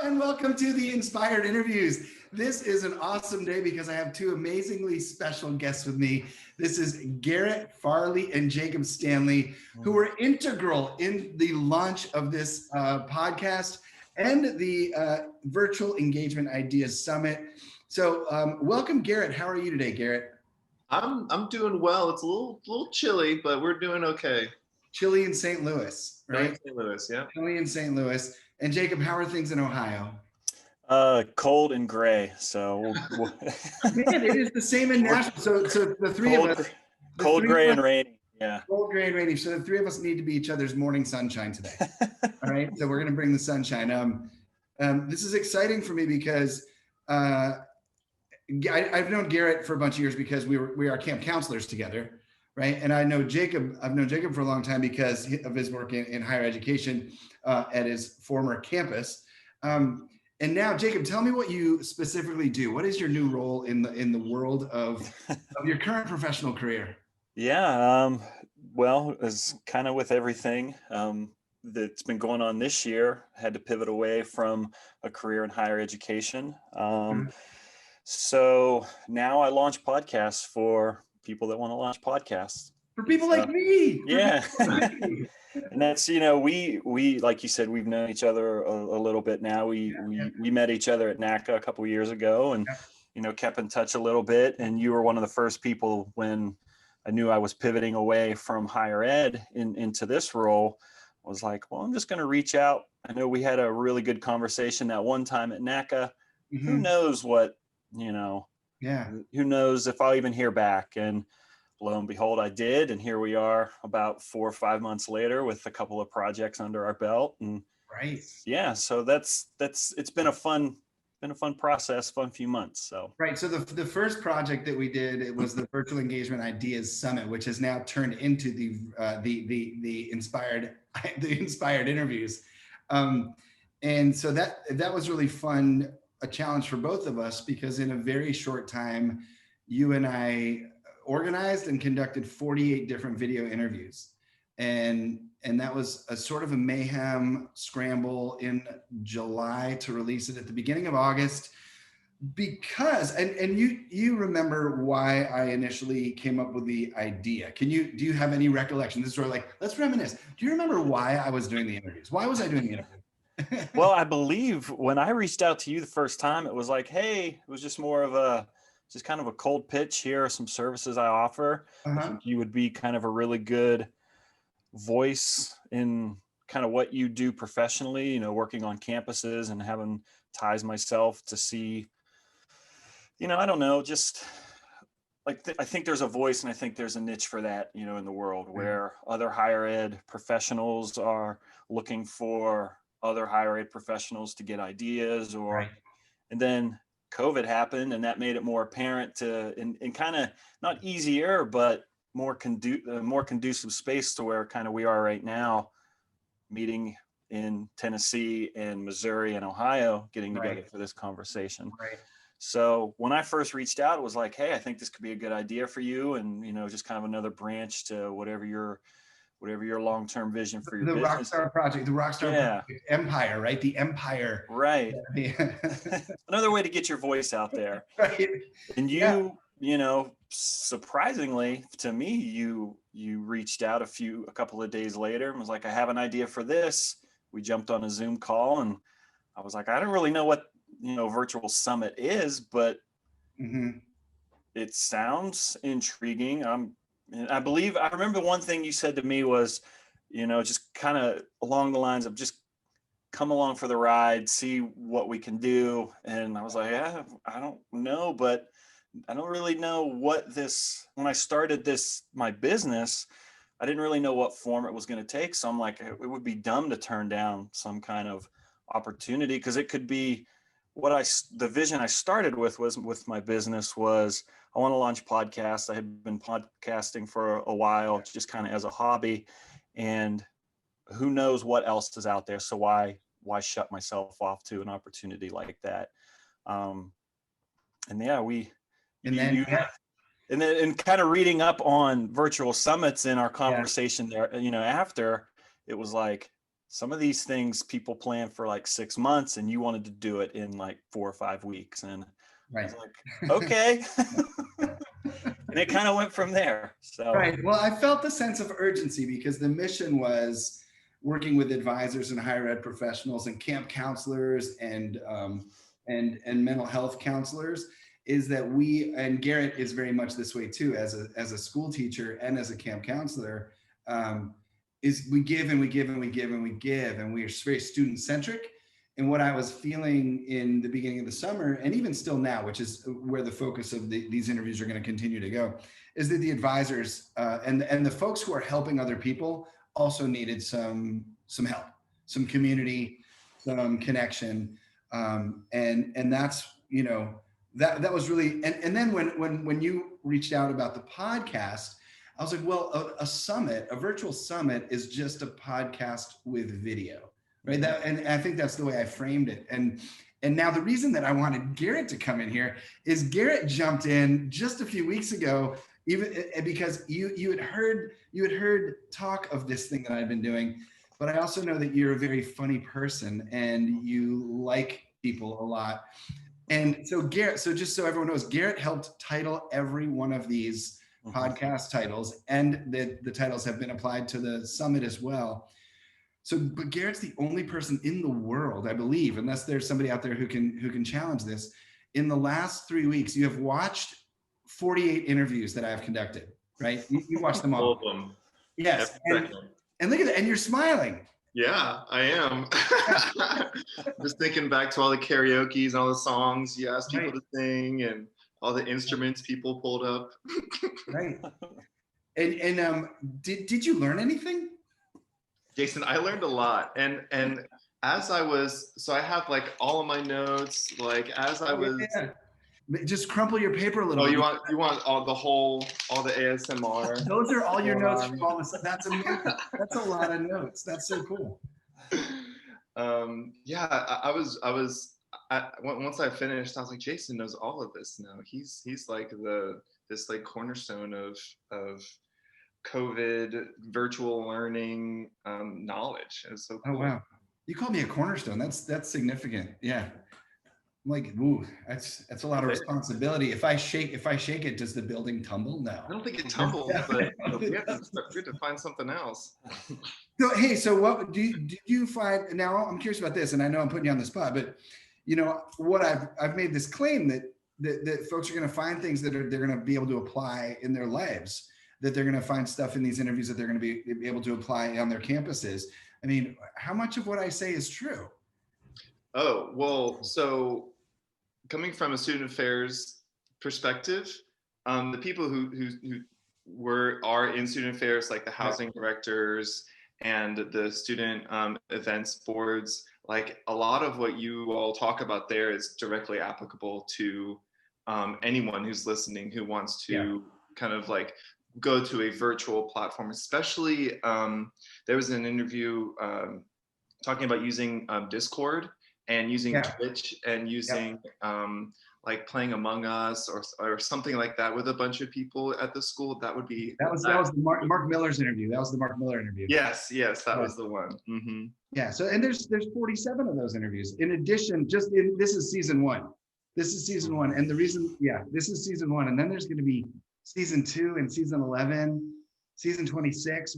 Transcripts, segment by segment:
and welcome to the Inspired Interviews. This is an awesome day because I have two amazingly special guests with me. This is Garrett Farley and Jacob Stanley, who were integral in the launch of this podcast and the Virtual Engagement Ideas Summit. So welcome, Garrett. How are you today, Garrett? I'm doing well. It's a little chilly, but we're doing okay. Chilly in St. Louis, right? St. Louis, yeah. Chilly in St. Louis. And Jacob, how are things in Ohio? Cold and gray. So Man, it is the same in Nashville. So the three of us, cold, gray, and rainy. Yeah. Cold, gray, and rainy. So the three of us need to be each other's morning sunshine today. All right. So we're going to bring the sunshine. This is exciting for me because I've known Garrett for a bunch of years because we are camp counselors together, right? And I've known Jacob for a long time because of his work in higher education at his former campus. And now, Jacob, tell me what you specifically do. What is your new role in the world of your current professional career? Yeah, well, it's kind of with everything that's been going on this year. I had to pivot away from a career in higher education. So now I launch podcasts for people that want to launch podcasts. For people like me. Yeah. And that's, we like you said, we've known each other a little bit now. We met each other at NACA a couple of years ago and, kept in touch a little bit. And you were one of the first people when I knew I was pivoting away from higher ed into this role. I was like, well, I'm just going to reach out. I know we had a really good conversation that one time at NACA. Mm-hmm. Who knows what, who knows if I'll even hear back. And lo and behold, I did. And here we are about 4 or 5 months later with a couple of projects under our belt. And right. Yeah. So it's been a fun process, fun few months. So, right. So the first project that we did, it was the Virtual Engagement Ideas Summit, which has now turned into the Inspired Interviews. And so that was really fun, a challenge for both of us, because in a very short time, you and I organized and conducted 48 different video interviews. And that was a sort of a mayhem scramble in July to release it at the beginning of August, because, and you remember why I initially came up with the idea. Do you have any recollection? This is sort of like, let's reminisce. Do you remember why I was doing the interviews? Why was I doing the interview? Well, I believe when I reached out to you the first time, it was like, hey, it was just more of just kind of a cold pitch. Here are some services I offer. I think you would be kind of a really good voice in kind of what you do professionally, working on campuses and having ties myself to see, I don't know, just like, I think there's a voice and I think there's a niche for that, in the world where other higher ed professionals are looking for other higher ed professionals to get ideas and then COVID happened and that made it more apparent to, and kind of not easier, but more conducive space to where kind of we are right now, meeting in Tennessee and Missouri and Ohio, getting together for this conversation. Right. So when I first reached out, it was like, hey, I think this could be a good idea for you. And, just kind of another branch to whatever your long-term vision for your business. Rockstar project, the Rockstar project, Empire, right? The Empire. Right. Another way to get your voice out there. Right. And surprisingly to me, you reached out a couple of days later and was like, I have an idea for this. We jumped on a Zoom call and I was like, I don't really know what, virtual summit is, but it sounds intriguing. I remember one thing you said to me was, just kind of along the lines of just come along for the ride, see what we can do. And I was like, yeah, I don't know, but I don't really know when I started my business, I didn't really know what form it was going to take. So I'm like, it would be dumb to turn down some kind of opportunity, because it could be the vision I started with my business was I want to launch podcasts. I had been podcasting for a while, just kind of as a hobby, and who knows what else is out there. So why shut myself off to an opportunity like that? And kind of reading up on virtual summits in our conversation there, after, it was like, some of these things people plan for like 6 months, and you wanted to do it in like 4 or 5 weeks. And I was like, okay. And it kind of went from there. So Right. Well, I felt the sense of urgency because the mission was working with advisors and higher ed professionals and camp counselors and mental health counselors, is that we, and Garrett is very much this way too, as a school teacher and as a camp counselor, is we give and we give and we give and we give, and we are very student centric. And what I was feeling in the beginning of the summer, and even still now, which is where the focus of these interviews are going to continue to go, is that the advisors and the folks who are helping other people also needed some help, some community, some connection, and that's, you know, that was really, and then when you reached out about the podcast, I was like, well, a summit, a virtual summit, is just a podcast with video. Right. And I think that's the way I framed it. And now the reason that I wanted Garrett to come in here is Garrett jumped in just a few weeks ago, even because you had heard talk of this thing that I've been doing, but I also know that you're a very funny person and you like people a lot. And so Garrett, so just so everyone knows, Garrett helped title every one of these podcast titles, and the titles have been applied to the summit as well. So, but Garrett's the only person in the world, I believe, unless there's somebody out there who can challenge this. In the last 3 weeks, you have watched 48 interviews that I've conducted, right? You watched them all. All of them. Yes. And look at that. And you're smiling. Yeah, I am. Just thinking back to all the karaoke's and all the songs you asked people to sing and all the instruments people pulled up. Right. And did you learn anything? Jason, I learned a lot, and as I was, so I have like all of my notes, like as I was. Yeah. Just crumple your paper a little. Oh, bit. you want all the ASMR. Those are all your notes from all this. That's amazing. That's a lot of notes. That's so cool. Yeah, I was once I finished, I was like, Jason knows all of this now. He's like this like cornerstone of COVID virtual learning knowledge. It's so cool. Oh wow, you called me a cornerstone. That's significant. Yeah, I'm like, ooh, that's a lot of responsibility. If I shake it, does the building tumble? No, I don't think it tumbled, but we have to find something else. So hey, so what did you find? Now I'm curious about this, and I know I'm putting you on the spot, but you know what, I've made this claim that folks are going to find things that they're going to be able to apply in their lives, that they're going to find stuff in these interviews that they're going to be able to apply on their campuses. I mean, how much of what I say is true? Oh, well, so coming from a student affairs perspective, the people who are in student affairs, like the housing directors and the student events boards, like a lot of what you all talk about there is directly applicable to anyone who's listening who wants to kind of like go to a virtual platform. Especially there was an interview talking about using Discord and using Twitch and using like playing Among Us or something like that with a bunch of people at the school. That would be that was the Mark Miller's interview. That was the Mark Miller interview. Yes, that was the one. Mm-hmm. Yeah. So and there's 47 of those interviews. In addition, this is season one. This is season one, and the reason, this is season one, and then there's going to be season 2 and season 11, season 26.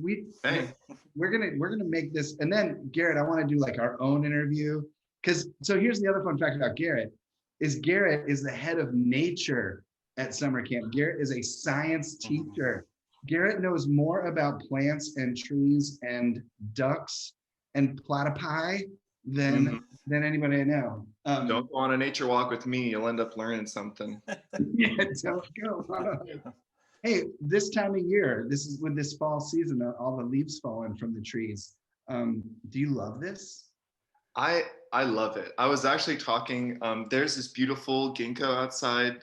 We're gonna make this, and then Garrett, I want to do like our own interview, because so here's the other fun fact about Garrett is the head of nature at summer camp. Garrett is a science teacher. Garrett knows more about plants and trees and ducks and platypi than anybody I know. Don't go on a nature walk with me. You'll end up learning something. Yeah, don't go. Hey, this time of year, this is with this fall season, all the leaves falling from the trees. Do you love this? I love it. I was actually talking, there's this beautiful ginkgo outside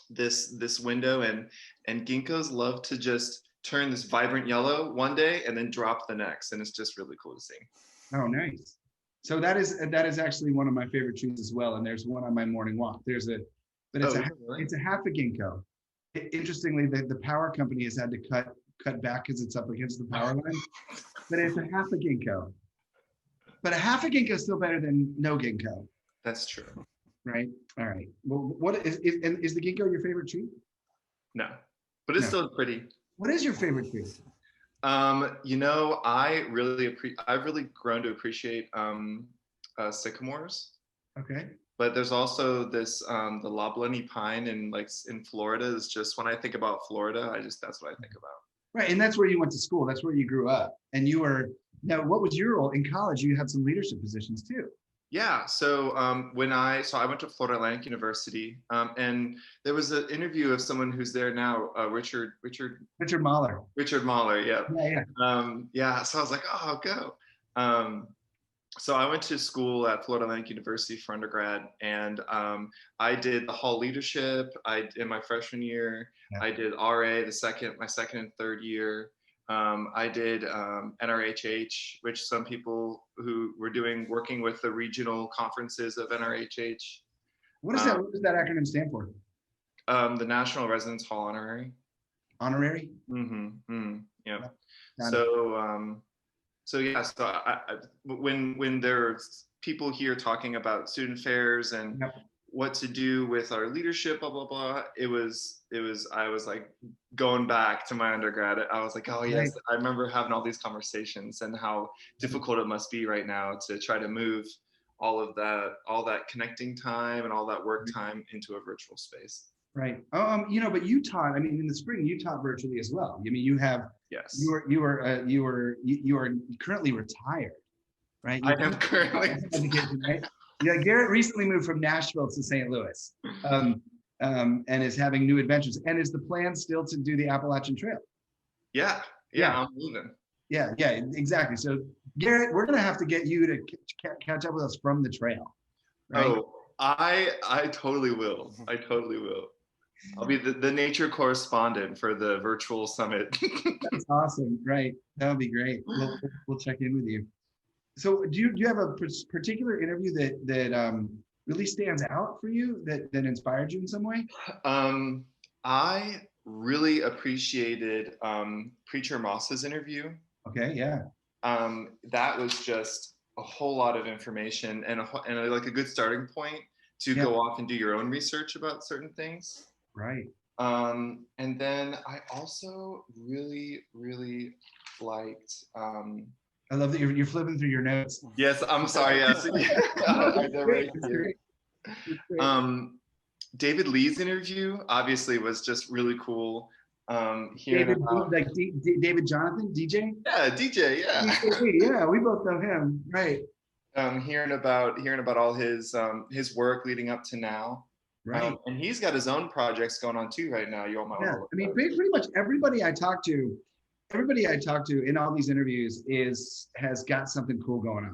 this window, and ginkgos love to just turn this vibrant yellow one day and then drop the next, and it's just really cool to see. Oh, nice. So that is actually one of my favorite trees as well, and there's one on my morning walk. It's a half a ginkgo. Interestingly, the power company has had to cut back because it's up against the power line, but it's a half a ginkgo. But a half a ginkgo is still better than no ginkgo, That's true. right? All right. Well, what is the ginkgo your favorite tree? No, but it's No. still pretty. What is your favorite tree? You know, I've really grown to appreciate sycamores. Okay. But there's also this the loblolly pine in Florida is just, when I think about Florida, that's what I think about. Right, and that's where you went to school. That's where you grew up, and you were. Now, what was your role in college? You had some leadership positions too. Yeah, so I went to Florida Atlantic University, and there was an interview of someone who's there now, Richard Mahler. Richard Mahler, yeah. Yeah. So I was like, oh, I'll go. So I went to school at Florida Atlantic University for undergrad, and I did the hall leadership. In my freshman year, I did RA my second and third year. I did NRHH, which some people who were working with the regional conferences of NRHH. What is that? What does that acronym stand for? The National Residence Hall Honorary. Honorary? Yeah. So when there's people here talking about student affairs and what to do with our leadership, blah blah blah, I was like going back to my undergrad. I was like, oh yes, I remember having all these conversations and how difficult it must be right now to try to move all that connecting time and all that work time into a virtual space. Right. But you taught. I mean, in the spring, you taught virtually as well. I mean, you have. Yes. You are currently retired, right? I am currently. Right? Yeah. Garrett recently moved from Nashville to St. Louis, and is having new adventures. And is the plan still to do the Appalachian Trail? Yeah. I'm moving. Yeah. Exactly. So, Garrett, we're gonna have to get you to catch up with us from the trail. Right? Oh, I totally will. I totally will. I'll be the nature correspondent for the virtual summit. That's awesome. Right. That would be great. We'll check in with you. So do you have a particular interview that really stands out for you that inspired you in some way? I really appreciated Preacher Moss's interview. Okay. Yeah. That was just a whole lot of information and like a good starting point to go off and do your own research about certain things. Right. And then I also really, really liked. I love that you're flipping through your notes. Yes, I'm sorry. Yes. David Lee's interview obviously was just really cool. David Jonathan, DJ? Yeah, DJ. Yeah. Yeah, we both know him. Right. Hearing about all his work leading up to now. Right. And he's got his own projects going on too right now. You all might want to look. I mean, pretty much everybody I talk to in all these interviews has got something cool going on.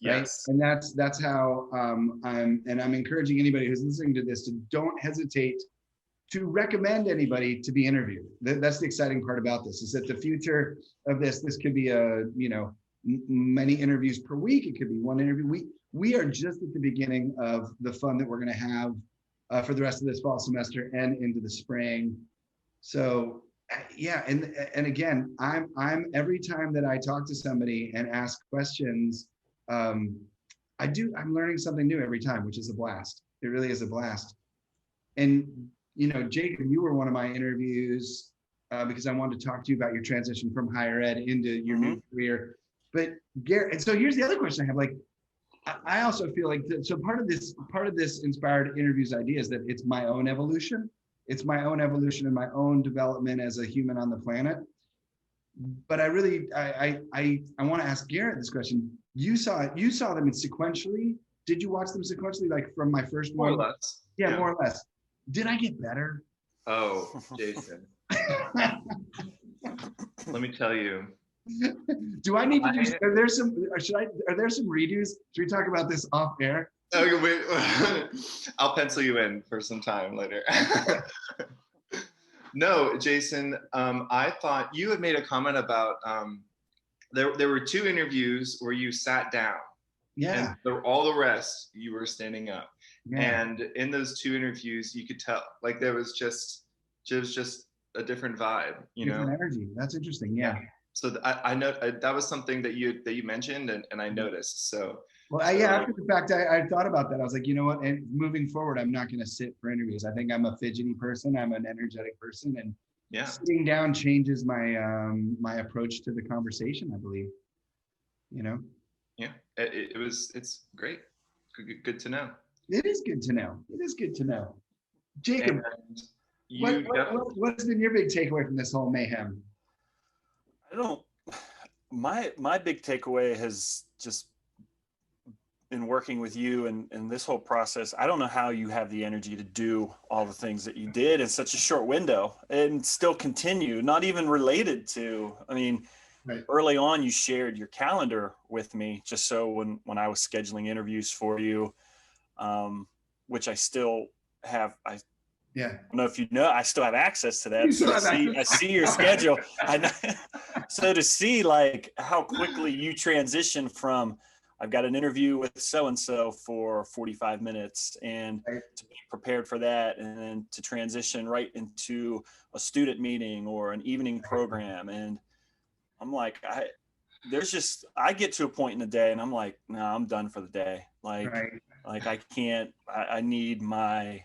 Right? Yes. And that's how I'm encouraging anybody who's listening to this to don't hesitate to recommend anybody to be interviewed. That's the exciting part about this, is that the future of this could be many interviews per week. It could be one interview. We are just at the beginning of the fun that we're going to have for the rest of this fall semester and into the spring. So yeah, and again, I'm every time that I talk to somebody and ask questions, I'm learning something new every time, which is a blast. It really is a blast. And Jacob, you were one of my interviews because I wanted to talk to you about your transition from higher ed into your new career. But Garrett, and so here's the other question I have. Like, I also feel like part of this inspired interviews idea is that it's my own evolution. It's my own evolution and my own development as a human on the planet. But I want to ask Garrett this question. You saw them sequentially. Did you watch them sequentially, like from my first one? More or less. Yeah, more or less. Did I get better? Oh, Jason. Let me tell you. Do I need to do? Are there some redos? Should we talk about this off air? Okay, wait. I'll pencil you in for some time later. No, Jason. I thought you had made a comment about there were 2 interviews where you sat down. Yeah. And all the rest you were standing up. Yeah. And in those 2 interviews, you could tell there was just a different vibe. Different energy. That's interesting. Yeah. So I know that was something that you mentioned, and I noticed. So well, yeah, after the fact, I thought about that. I was like, you know what? And moving forward, I'm not going to sit for interviews. I think I'm a fidgety person. I'm an energetic person, and yeah, sitting down changes my my approach to the conversation, I believe. You know. yeah, it's great. Good to know. It is good to know. It is good to know. Jacob, And what's been your big takeaway from this whole mayhem? I don't. My big takeaway has just been working with you and this whole process. I don't know how you have the energy to do all the things that you did in such a short window and still continue, not even related to, I mean, Right. Early on you shared your calendar with me just so when I was scheduling interviews for you, which I still have, I don't know if you know, I still have access to that. So I see your schedule. So to see like how quickly you transition from, I've got an interview with so-and-so for 45 minutes and to be prepared for that, and then to transition right into a student meeting or an evening program. And I'm like, I get to a point in the day and I'm like, no, I'm done for the day. Like I can't, I need my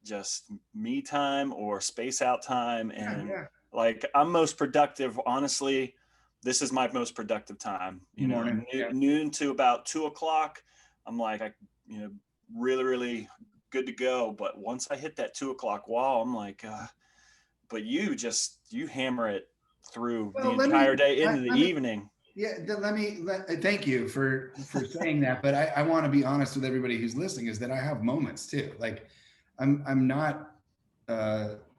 just me time or space out time. And like, I'm most productive, honestly. This is my most productive time, noon to about 2:00. I'm like, really, really good to go. But once I hit that 2:00 wall, I'm like, but you hammer it through the entire day into the evening. Yeah, thank you for saying that. But I want to be honest with everybody who's listening, is that I have moments too. Like I'm not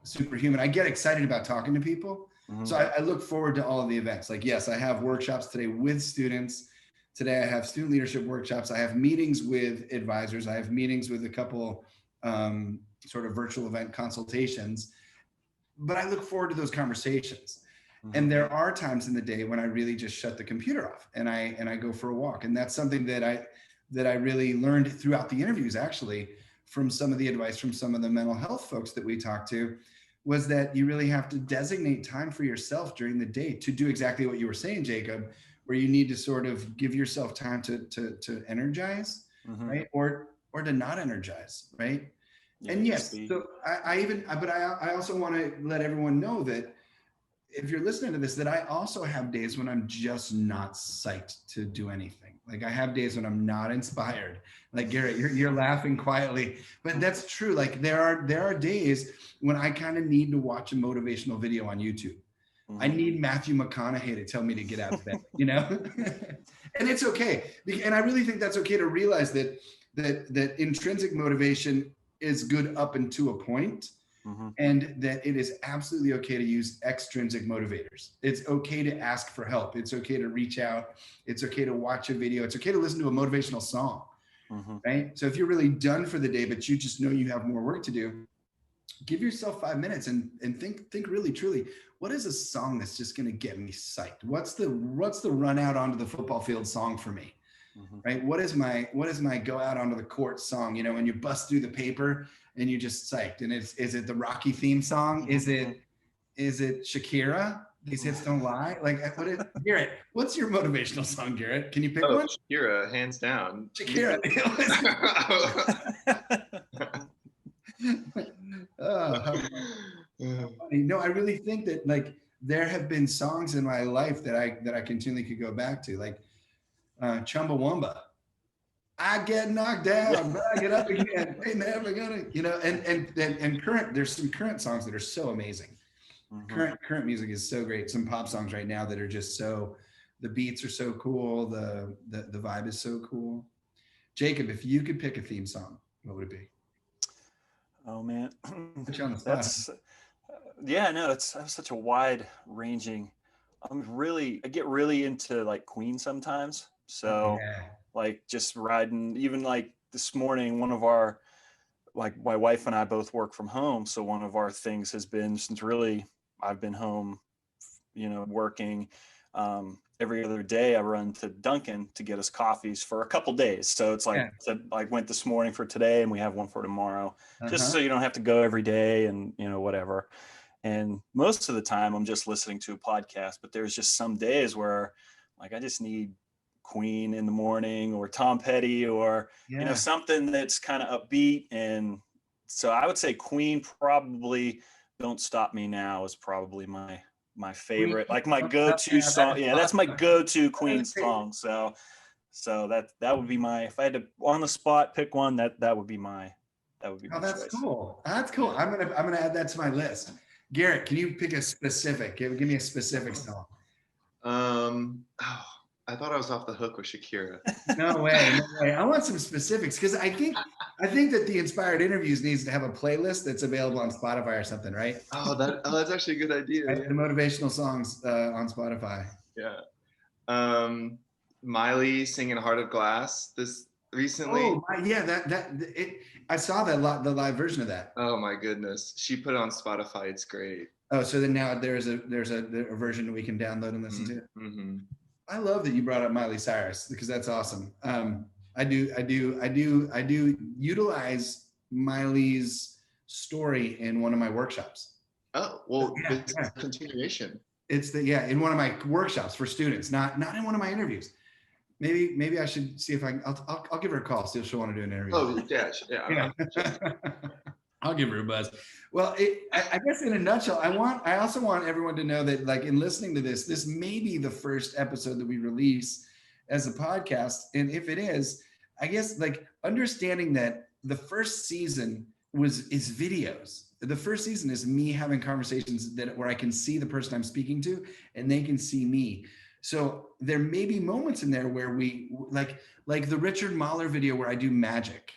superhuman. I get excited about talking to people. Mm-hmm. So I look forward to all of the events. Like, yes, I have workshops today with students. Today I have student leadership workshops. I have meetings with advisors. I have meetings with a couple sort of virtual event consultations. But I look forward to those conversations. Mm-hmm. And there are times in the day when I really just shut the computer off and I go for a walk. And that's something that I really learned throughout the interviews, actually, from some of the advice from some of the mental health folks that we talked to, was that you really have to designate time for yourself during the day to do exactly what you were saying, Jacob, where you need to sort of give yourself time to energize, mm-hmm. right? Or to not energize, right? Yeah, and yes, so I also want to let everyone know that if you're listening to this, that I also have days when I'm just not psyched to do anything. Like I have days when I'm not inspired. Like Garrett, you're laughing quietly, but that's true. Like there are days when I kind of need to watch a motivational video on YouTube. Mm-hmm. I need Matthew McConaughey to tell me to get out of bed, and it's okay. And I really think that's okay to realize that intrinsic motivation is good up until a point. Mm-hmm. And that it is absolutely okay to use extrinsic motivators. It's okay to ask for help. It's okay to reach out. It's okay to watch a video. It's okay to listen to a motivational song, mm-hmm. right? So if you're really done for the day, but you just know you have more work to do, give yourself 5 minutes and think really, truly, what is a song that's just going to get me psyched? What's the run out onto the football field song for me? Mm-hmm. Right? What is my go out onto the court song? When you bust through the paper and you just psyched. And is it the Rocky theme song? Mm-hmm. Is it Shakira? These hits don't lie. Like Garrett, what's your motivational song, Garrett? Can you pick one? Shakira, hands down. Shakira. Oh, how funny. No, I really think that like there have been songs in my life that I continually could go back to, like Chumbawamba. I get knocked down, but I get up again. They never gonna, and current. There's some current songs that are so amazing. Mm-hmm. Current music is so great. Some pop songs right now that are just so, the beats are so cool. The vibe is so cool. Jacob, if you could pick a theme song, what would it be? Oh man, put you on the spot. It's such a wide ranging. I get really into like Queen sometimes. So. Yeah. Like just riding, even like this morning, one of our, like my wife and I both work from home. So one of our things has been, since really I've been home, working, every other day I run to Dunkin' to get us coffees for a couple days. So it's like, I went this morning for today and we have one for tomorrow, just so you don't have to go every day and, whatever. And most of the time I'm just listening to a podcast, but there's just some days where like I just need Queen in the morning or Tom Petty or, something that's kind of upbeat. And so I would say Queen, probably Don't Stop Me Now is probably my favorite, like my go-to song. Yeah, that's my go-to Queen song. So that would be my, if I had to on the spot pick one, that would be my that's choice. cool. That's cool. I'm gonna add that to my list. Garrett, can you pick a specific? Give me a specific song. I thought I was off the hook with Shakira. No way. I want some specifics because I think that the Inspired Interviews needs to have a playlist that's available on Spotify or something, right? That's actually a good idea. Right? The motivational songs on Spotify. Yeah. Miley singing "Heart of Glass" this recently. Oh, yeah. I saw the live version of that. Oh my goodness, she put it on Spotify. It's great. Oh, so then now there's a version we can download and listen to. Mm-hmm. I love that you brought up Miley Cyrus because that's awesome. I do utilize Miley's story in one of my workshops. Oh, well, it's a continuation. It's in one of my workshops for students, not in one of my interviews. Maybe I should see if I'll give her a call, see if she'll want to do an interview. Oh, yeah. I'll give her a buzz. Well, I guess in a nutshell, I also want everyone to know that, like, in listening to this may be the first episode that we release as a podcast. And if it is, I guess, like, understanding that the first season is videos. The first season is me having conversations where I can see the person I'm speaking to and they can see me. So there may be moments in there where we like the Richard Mahler video where I do magic,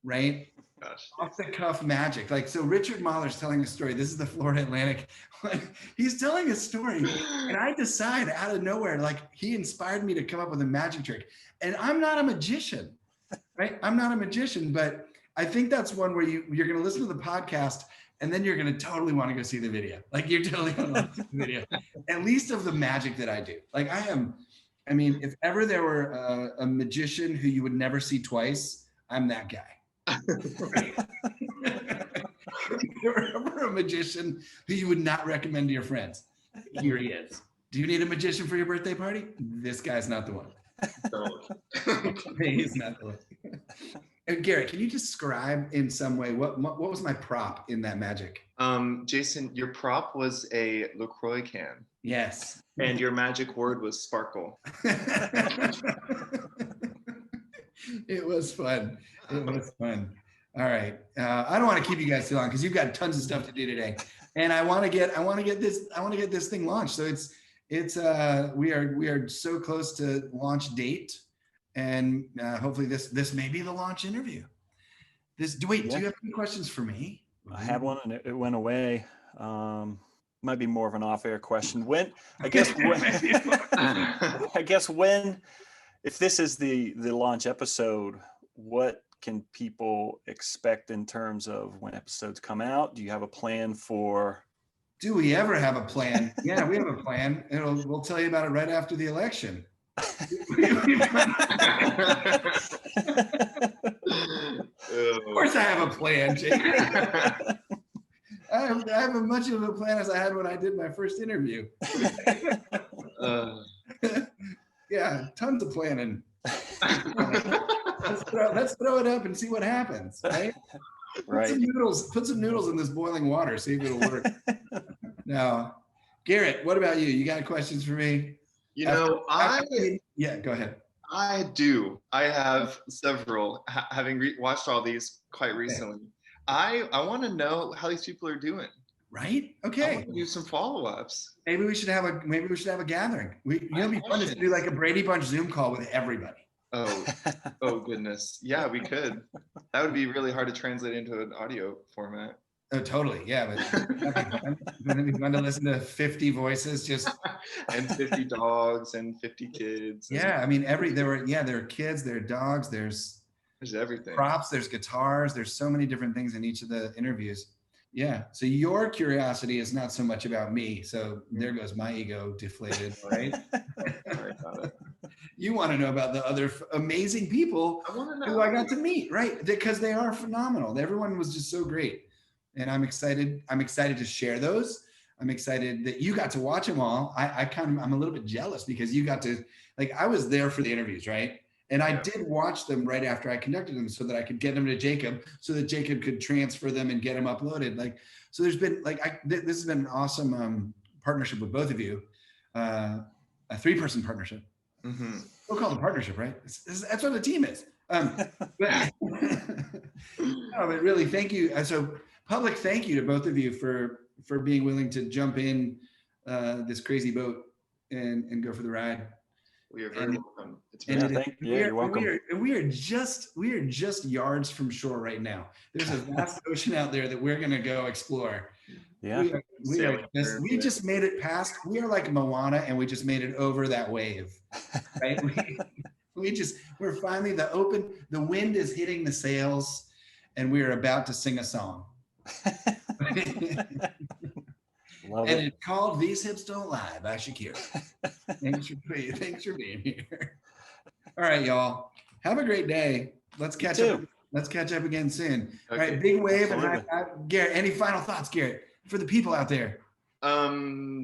right? Gosh. Off the cuff magic. Like, so Richard Mahler's telling a story. This is the Florida Atlantic. He's telling a story and I decide out of nowhere, like, he inspired me to come up with a magic trick. And I'm not a magician, right? I'm not a magician, but I think that's one where you're going to listen to the podcast and then you're going to totally want to go see the video. Like, you're totally going to want to see the video, at least of the magic that I do. Like, I mean, if ever there were a magician who you would never see twice, I'm that guy. If there were ever a magician who you would not recommend to your friends, here he is. Do you need a magician for your birthday party? This guy's not the one. He's not the one. And Garrett, can you describe in some way what was my prop in that magic? Jason, your prop was a LaCroix can. Yes. And your magic word was sparkle. It was fun. It was fun. All right. I don't want to keep you guys too long because you've got tons of stuff to do today, and I want to get this thing launched. So we are so close to launch date. And hopefully this may be the launch interview. Do you have any questions for me? I had one and it went away. Might be more of an off-air question. If this is the launch episode, what can people expect in terms of when episodes come out? Do you have a plan for? Do we ever have a plan? Yeah, we have a plan. We'll tell you about it right after the election. Of course I have a plan, Jake. I have as much of a plan as I had when I did my first interview. Yeah, tons of planning. Let's throw it up and see what happens, right? Right. Put some noodles in this boiling water, see if it'll work. Now, Garrett, what about you? You got questions for me? Yeah, go ahead. I do. I have several, having watched all these quite recently. I want to know how these people are doing. Right? Okay. I want to do some follow-ups. Maybe we should have a gathering. It'd be fun to do like a Brady Bunch Zoom call with everybody. Oh goodness. Yeah, we could. That would be really hard to translate into an audio format. Oh, totally. Yeah, but it'd be fun to listen to 50 voices just and 50 dogs and 50 kids. Yeah, I mean there are kids, there are dogs, there's everything. Props, there's guitars, there's so many different things in each of the interviews. Yeah. So your curiosity is not so much about me. So there goes my ego deflated, right? You want to know about the other amazing people who I got to meet, right? Because they are phenomenal. Everyone was just so great. and I'm excited to share those. I'm excited that you got to watch them all. I'm a little bit jealous because you got to, like, I was there for the interviews, right? And I did watch them right after I conducted them so that I could get them to Jacob so that Jacob could transfer them and get them uploaded. Like, so there's been this has been an awesome partnership with both of you, a 3-person partnership. Mm-hmm. We'll call it a partnership, right? That's what a team is. But really, thank you. So public thank you to both of you for being willing to jump in this crazy boat and go for the ride. We are very welcome. You're welcome. We are just yards from shore right now. There's a vast ocean out there that we're gonna go explore. Yeah. We just made it past. We are like Moana, and we just made it over that wave, right? We're finally the wind is hitting the sails, and we are about to sing a song. Love and it. it's called "These Hips Don't Lie" by Shakira. Thanks for being here. All right, y'all. Have a great day. Let's catch up. Let's catch up again soon. Okay. All right, big wave. And high five. Garrett, any final thoughts, Garrett, for the people out there?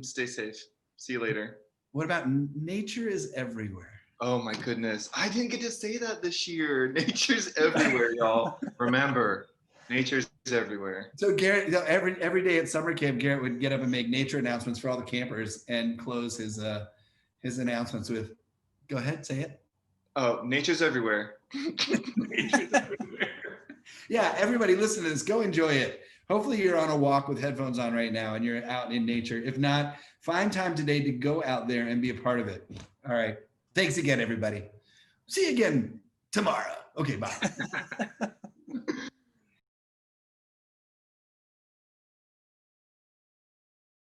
Stay safe. See you later. What about nature is everywhere? Oh my goodness. I didn't get to say that this year. Nature's everywhere, y'all. Remember, nature's everywhere. So Garrett, every day at summer camp, Garrett would get up and make nature announcements for all the campers and close his announcements with, "Go ahead, say it." Oh, nature's everywhere. Nature's everywhere. Yeah, everybody listen to this. Go enjoy it. Hopefully you're on a walk with headphones on right now and you're out in nature. If not, find time today to go out there and be a part of it. All right. Thanks again, everybody. See you again tomorrow. Okay, bye.